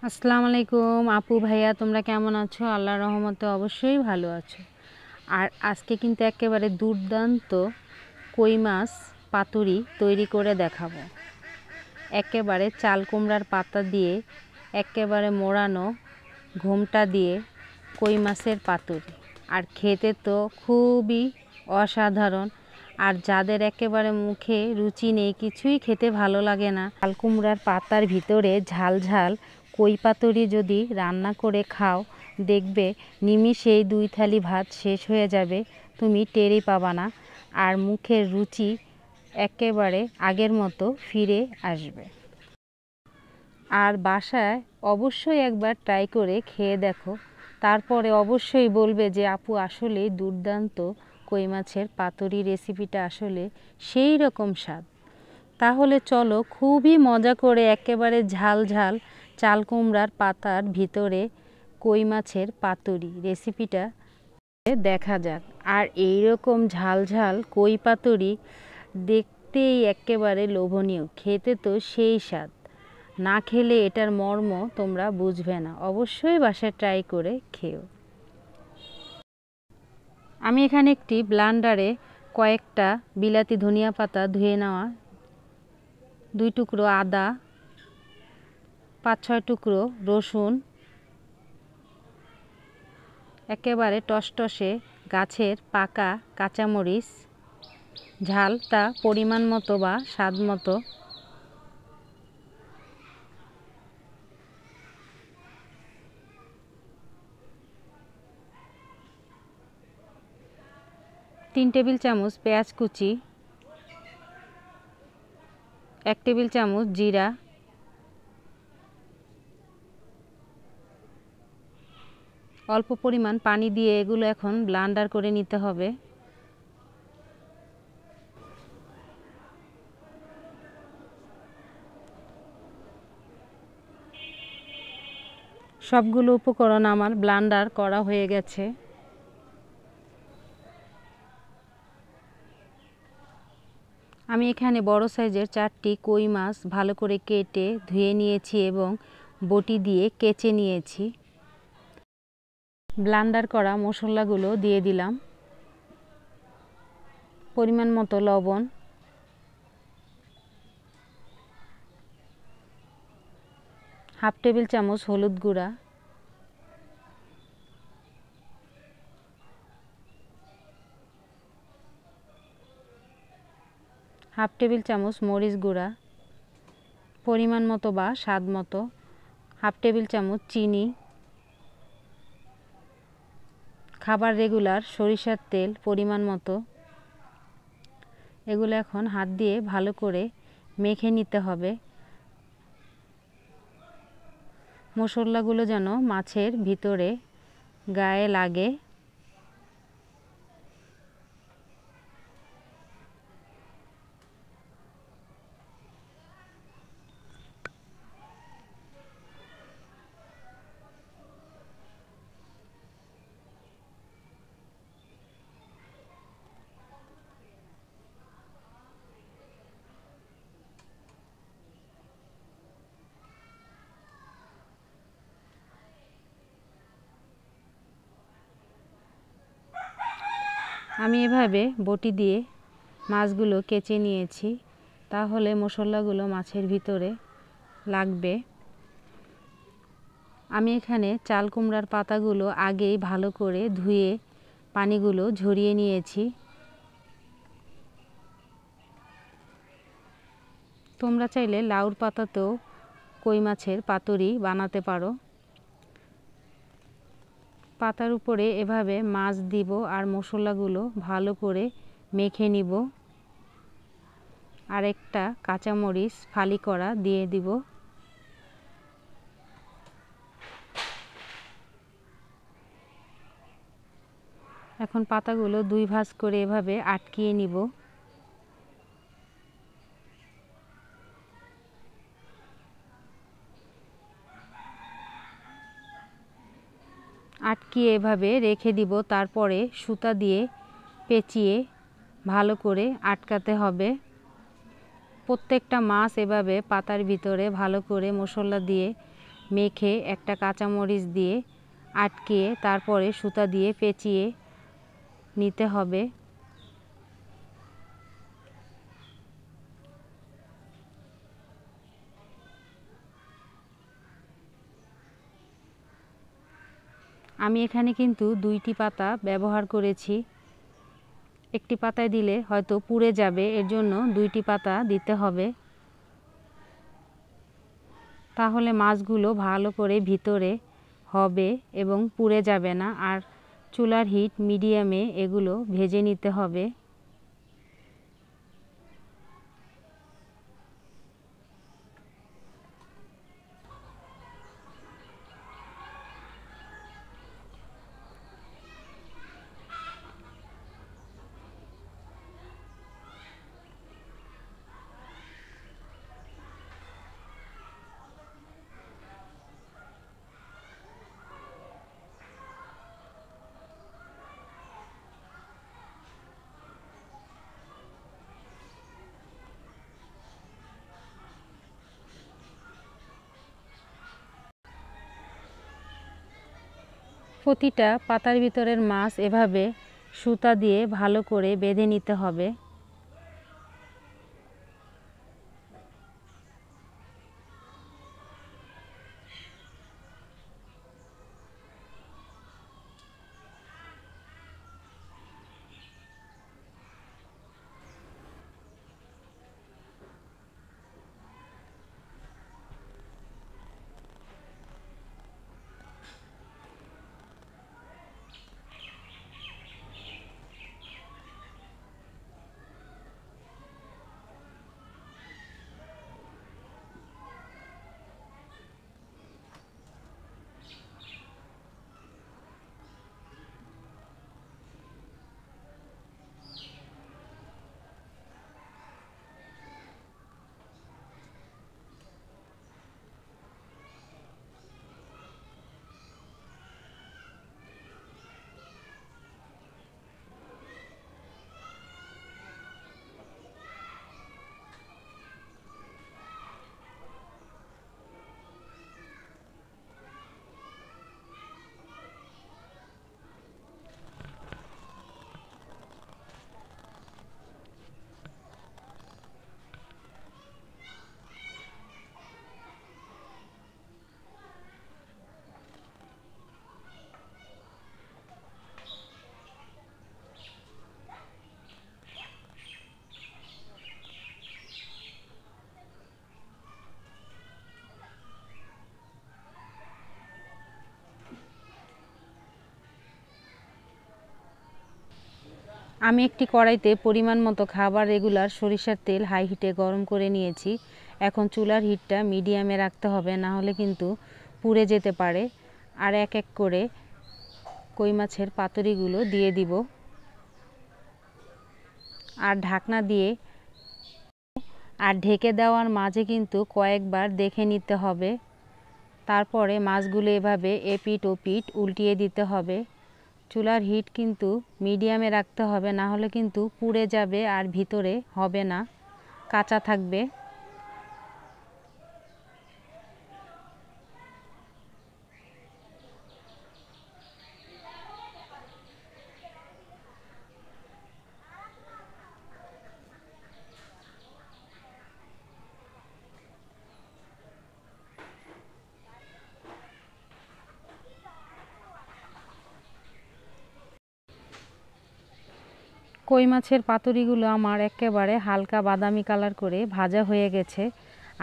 আসসালামু আলাইকুম আপু ভাইয়া, তোমরা কেমন আছো? আল্লাহর রহমতে অবশ্যই ভালো আছো। আর আজকে কিন্তু একেবারে দুর্দান্ত কই মাছ পাতুরি তৈরি করে দেখাবো। একেবারে চাল কুমড়ার পাতা দিয়ে একেবারে মোড়ানো ঘোমটা দিয়ে কই মাছের পাতুরি, আর খেতে তো খুবই অসাধারণ। আর যাদের একেবারে মুখে রুচি নেই, কিছুই খেতে ভালো লাগে না, চাল কুমড়ার পাতার ভিতরে ঝাল ঝাল কই পাতুরি যদি রান্না করে খাও, দেখবে নিমিষেই 2 থালি ভাত শেষ হয়ে যাবে, তুমি টেরই পাবা না। আর মুখের রুচি একেবারে আগের মতো ফিরে আসবে। আর বাসায় অবশ্যই একবার ট্রাই করে খেয়ে দেখো, তারপরে অবশ্যই বলবে যে আপু আসলেই দুর্দান্ত কই মাছের পাতুরি রেসিপিটা আসলে সেই রকম স্বাদ। তাহলে চলো খুবই মজা করে একেবারে ঝাল ঝাল চাল কুমড়ার পাতার ভিতরে কই মাছের পাতুরি রেসিপিটা দেখা যাক। আর এই রকম ঝাল ঝাল কই পাতুরি দেখতেই একেবারে লোভনীয়, খেতে তো সেই স্বাদ। না খেলে এটার মর্ম তোমরা বুঝবে না, অবশ্যই বাসায় ট্রাই করে খেও। আমি এখানে একটি ব্লেন্ডারে কয়েকটা বিলাতি ধনিয়া পাতা ধুয়ে নেওয়া, 2 টুকরো আদা, 5-6 টুকরো রসুন, একেবারে টসটসে গাছের পাকা কাঁচামরিচ, ঝালটা পরিমাণ মতো বা স্বাদ মতো, তিন টেবিল চামচ পেঁয়াজ কুচি, 1 টেবিল চামচ জিরা, অল্প পরিমাণ পানি দিয়ে এগুলো এখন ব্লেন্ডার করে নিতে হবে। সবগুলো উপকরণ আমার ব্লেন্ডার করা হয়ে গেছে। আমি এখানে বড় সাইজের 4টি কই মাছ ভালো করে কেটে ধুয়ে নিয়েছি এবং বটি দিয়ে কেচে নিয়েছি। ব্লেন্ডার করা মশলাগুলো দিয়ে দিলাম, পরিমাণ মতো লবণ, হাফ টেবিল চামচ হলুদ গুঁড়া, হাফ টেবিল চামচ মরিচ গুঁড়া, পরিমাণ মতো বা স্বাদ মতো, হাফ টেবিল চামচ চিনি, খাবার রেগুলার সরিষার তেল পরিমাণ মতো। এগুলো এখন হাত দিয়ে ভালো করে মেখে নিতে হবে, মশলাগুলো যেন মাছের ভিতরে গায়ে লাগে। আমি এভাবে বটি দিয়ে মাছগুলো কেচে নিয়েছি, তাহলে মশলাগুলো মাছের ভিতরে লাগবে। আমি এখানে চাল কুমড়ার পাতাগুলো আগেই ভালো করে ধুয়ে পানিগুলো ঝরিয়ে নিয়েছি। তোমরা চাইলে লাউর পাতাতেও কই মাছের পাতুরি বানাতে পারো। পাতার উপরে এভাবে মাছ দিব আর মশলাগুলো ভালো করে মেখে নিব। আর একটা কাঁচামরিচ ফালি করা দিয়ে দিব। এখন পাতাগুলো 2 ভাঁজ করে এভাবে আটকিয়ে নিব। আটকিয়ে এভাবে রেখে দিব, তারপরে সুতা দিয়ে পেঁচিয়ে ভালো করে আটকাতে হবে। প্রত্যেকটা মাছ এভাবে পাতার ভিতরে ভালো করে মশলা দিয়ে মেখে একটা কাঁচামরিচ দিয়ে আটকিয়ে তারপরে সুতা দিয়ে পেঁচিয়ে নিতে হবে। আমি এখানে কিন্তু 2টি পাতা ব্যবহার করেছি। একটি পাতায় দিলে হয়তো পুড়ে যাবে, এর জন্য 2টি পাতা দিতে হবে। তাহলে মাছগুলো ভালো করে ভিতরে হবে এবং পুড়ে যাবে না। আর চুলার হিট মিডিয়ামে এগুলো ভেজে নিতে হবে। প্রতিটা পাতার ভিতরের মাছ এভাবে সুতা দিয়ে ভালো করে বেঁধে নিতে হবে। আমি একটি কড়াইতে পরিমাণ মতো খাবার রেগুলার সরিষার তেল হাই হিটে গরম করে নিয়েছি। এখন চুলার হিটটা মিডিয়ামে রাখতে হবে, না হলে কিন্তু পুড়ে যেতে পারে। আর এক এক করে কই মাছের পাতুরিগুলো দিয়ে দিব আর ঢাকনা দিয়ে আর ঢেকে দেওয়ার মাঝে কিন্তু কয়েকবার দেখে নিতে হবে। তারপরে মাছগুলো এভাবে এপিট ওপিট উল্টিয়ে দিতে হবে। চুলার হিট কিন্তু মিডিয়ামে রাখতে হবে, না হলে কিন্তু পুড়ে যাবে আর ভিতরে হবে না, কাঁচা থাকবে। কই মাছের পাতুরিগুলো আমার একেবারে হালকা বাদামি কালার করে ভাজা হয়ে গেছে।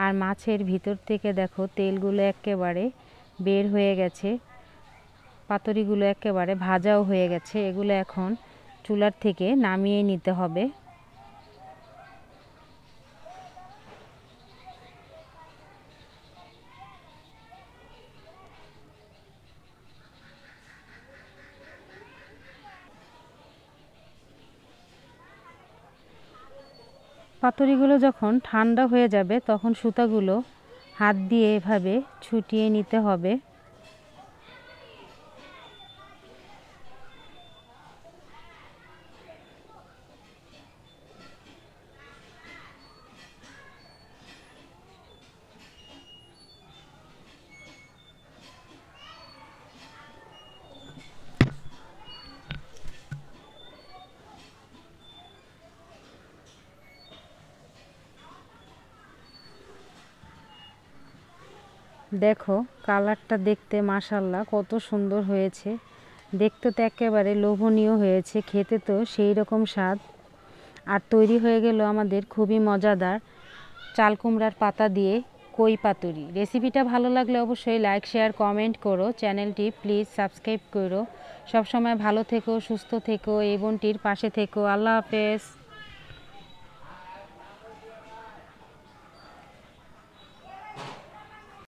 আর মাছের ভিতর থেকে দেখো তেলগুলো একেবারে বের হয়ে গেছে, পাতুরিগুলো একেবারে ভাজাও হয়ে গেছে। এগুলো এখন চুলার থেকে নামিয়ে নিতে হবে। পাতুরিগুলো যখন ঠান্ডা হয়ে যাবে তখন সুতাগুলো হাত দিয়ে এভাবে ছুটিয়ে নিতে হবে। দেখো কালারটা দেখতে মাশাআল্লাহ কত সুন্দর হয়েছে, দেখতে তো একেবারে লোভনীয় হয়েছে, খেতে তো সেই রকম স্বাদ। আর তৈরি হয়ে গেল আমাদের খুবই মজাদার চাল কুমড়ার পাতা দিয়ে কই পাতুরি। রেসিপিটা ভালো লাগলে অবশ্যই লাইক শেয়ার কমেন্ট করো, চ্যানেলটি প্লিজ সাবস্ক্রাইব করো। সবসময় ভালো থেকো, সুস্থ থেকো, এই বোনটির পাশে থেকো। আল্লাহ হাফেজ।